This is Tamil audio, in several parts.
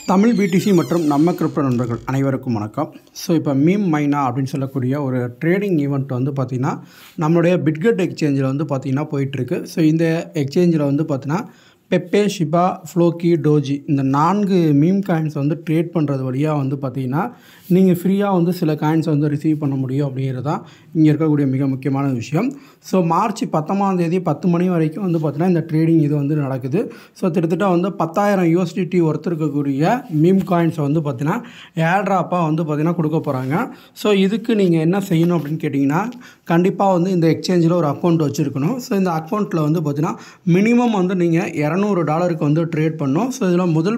தமிழ் பிடிசி மற்றும் நம்ம கிரிப்டோ நண்பர்கள் அனைவருக்கும் வணக்கம். ஸோ இப்போ மீம் மைனா அப்படின்னு சொல்லக்கூடிய ஒரு ட்ரேடிங் ஈவெண்ட் வந்து பார்த்திங்கன்னா நம்மளுடைய பிட்கெட் எக்ஸ்சேஞ்சில் வந்து பார்த்திங்கன்னா போயிட்டுருக்கு. ஸோ இந்த எக்ஸ்சேஞ்சில் வந்து பார்த்திங்கன்னா பெப்பே, ஷிபா, ஃப்ளோக்கி, டோஜி இந்த 4 மீம் காயின்ஸ் வந்து ட்ரேட் பண்ணுறது வழியாக வந்து பார்த்திங்கன்னா நீங்கள் ஃப்ரீயாக வந்து சில காயின்ஸ் வந்து ரிசீவ் பண்ண முடியும் அப்படிங்கிறது தான் இங்கே இருக்கக்கூடிய மிக முக்கியமான விஷயம். ஸோ மார்ச் 19ஆம் தேதி 10 மணி வரைக்கும் வந்து பார்த்திங்கன்னா இந்த ட்ரேடிங் இது வந்து நடக்குது. ஸோ கிட்டத்தட்ட வந்து 10,000 USDT ஒர்த் இருக்கக்கூடிய மீம் காயின்ஸை வந்து பார்த்திங்கன்னா ஏர்ட்ராப்பாக வந்து பார்த்திங்கன்னா கொடுக்க போகிறாங்க. ஸோ இதுக்கு நீங்கள் என்ன செய்யணும் அப்படின்னு கேட்டிங்கன்னா கண்டிப்பாக வந்து இந்த எக்ஸ்சேஞ்சில் ஒரு அக்கௌண்ட் வச்சுருக்கணும். ஸோ இந்த அக்கௌண்ட்டில் வந்து பார்த்திங்கன்னா மினிமம் வந்து நீங்கள் $200 வந்து ட்ரேட் பண்ணணும். ஸோ இதில் முதல்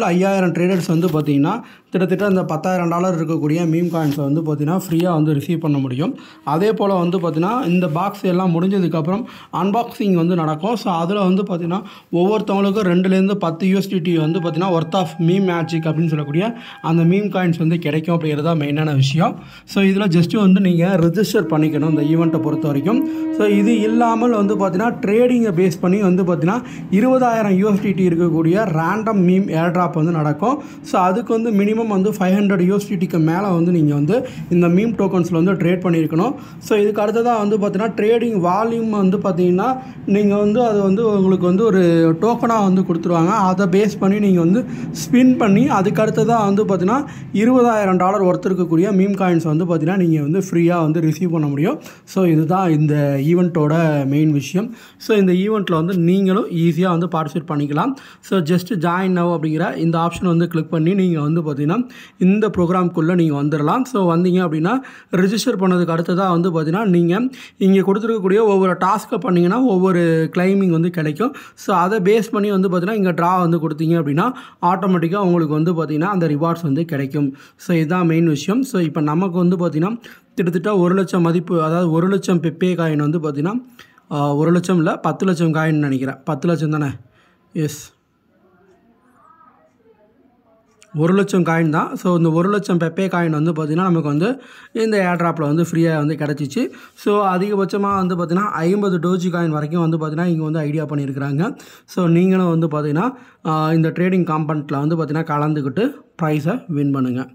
5,000 ட்ரேடர்ஸ் வந்து பார்த்திங்கன்னா கிட்டத்தட்ட அந்த $10,000 இருக்கக்கூடிய மீம் காயின்ஸை வந்து பார்த்திங்கன்னா ஃப்ரீயாக வந்து ரிசீவ் பண்ண முடியும். அதே போல் வந்து பார்த்திங்கன்னா இந்த பாக்ஸ் எல்லாம் முடிஞ்சதுக்கப்புறம் அன்பாக்சிங் வந்து நடக்கும். ஸோ அதில் வந்து பார்த்திங்கன்னா ஒவ்வொருத்தவங்களுக்கும் 2லேருந்து 10 USDT வந்து பார்த்திங்கன்னா ஒர்த் ஆஃப் மீம் மேஜிக் அப்படின்னு சொல்லக்கூடிய அந்த மீம் காயின்ஸ் வந்து கிடைக்கும் அப்படிங்கிறது தான் மெயினான விஷயம். ஸோ இதில் ஜஸ்ட்டு வந்து நீங்கள் ரிஜிஸ்டர் பண்ணிக்கணும் இந்த ஈவெண்ட்டை பொறுத்த வரைக்கும். ஸோ இது இல்லாமல் வந்து பார்த்திங்கன்னா ட்ரேடிங்கை பேஸ் பண்ணி வந்து பார்த்திங்கன்னா 20,000 USDT இருக்கக்கூடிய ரேண்டம் மீம் ஏர்ட்ராப் வந்து நடக்கும். ஸோ அதுக்கு வந்து மினிமம் வந்து 500 USDTக்கு மேலே வந்து நீங்கள் வந்து இந்த மீம் டோக்கன்ஸில் வந்து ட்ரேட் பண்ணியிருக்கணும். ஸோ இதுக்கு அடுத்ததாக வந்து பார்த்தீங்கன்னா ட்ரேடிங் வால்யூம் வந்து பார்த்தீங்கன்னா நீங்கள் வந்து அது வந்து உங்களுக்கு வந்து ஒரு டோக்கனாக வந்து கொடுத்துருவாங்க. அதை பேஸ் பண்ணி நீங்கள் வந்து ஸ்பின் பண்ணி அதுக்கு அடுத்ததாக வந்து பார்த்தீங்கன்னா $20,000 ஒர்த் இருக்கக்கூடிய மீம் காயின்ஸ் வந்து பார்த்தீங்கன்னா நீங்கள் வந்து ஃப்ரீயாக வந்து ரிசீவ் பண்ண முடியும். ஸோ இதுதான் இந்த ஈவெண்ட்டோட மெயின் விஷயம். ஸோ இந்த ஈவெண்ட்டில் வந்து நீங்களும் ஈஸியாக வந்து பார்ட்டிசிபேட் பண்ணிக்கலாம். ஸோ ஜஸ்ட் ஜாயின் நவ் அப்படிங்கிற இந்த ஆப்ஷன் வந்து கிளிக் பண்ணி நீங்கள் வந்து பார்த்தீங்கன்னா இந்த ப்ரோக்ராம்குள்ளே நீங்கள் வந்துடலாம். ஸோ வந்தீங்க அப்படின்னா ரிஜிஸ்டர் பண்ணதுக்கு அடுத்ததாக வந்து பார்த்தீங்கன்னா நீங்கள் இங்கே கொடுத்துருக்கக்கூடிய ஒவ்வொரு டாஸ்க்கை பண்ணிங்கன்னா ஒவ்வொரு கிளைமிங் வந்து கிடைக்கும். ஸோ அதை பேஸ் பண்ணி வந்து பார்த்தீங்கன்னா இங்கே ட்ரா வந்து கொடுத்தீங்க அப்படின்னா ஆட்டோமேட்டிக்காக உங்களுக்கு வந்து பார்த்தீங்கன்னா அந்த ரிவார்ட்ஸ் வந்து கிடைக்கும். ஸோ இதுதான் மெயின் விஷயம். ஸோ இப்போ நமக்கு வந்து பார்த்தீங்கன்னா கிட்டத்தட்ட 1,00,000 மதிப்பு, அதாவது 1,00,000 பெப்பே காயின் வந்து பார்த்தீங்கன்னா 1,00,000 இல்லை 10,00,000 காயின் நினைக்கிறேன். 10,00,000 தானே? எஸ், 1,00,000 காயின் தான். ஸோ இந்த 1,00,000 பெப்பே காயின் வந்து பார்த்திங்கன்னா நமக்கு வந்து இந்த ஏர்ட்ராப்பில் வந்து ஃப்ரீயாக வந்து கிடச்சிச்சு. ஸோ அதிகபட்சமாக வந்து பார்த்திங்கன்னா 50 டோஜி காயின் வரைக்கும் வந்து பார்த்திங்கன்னா இங்கே வந்து ஐடியா பண்ணியிருக்கிறாங்க. ஸோ நீங்களும் வந்து பார்த்திங்கன்னா இந்த ட்ரேடிங் காம்பனண்ட்டில் வந்து பார்த்திங்கன்னா கலந்துக்கிட்டு ப்ரைஸை வின் பண்ணுங்கள்.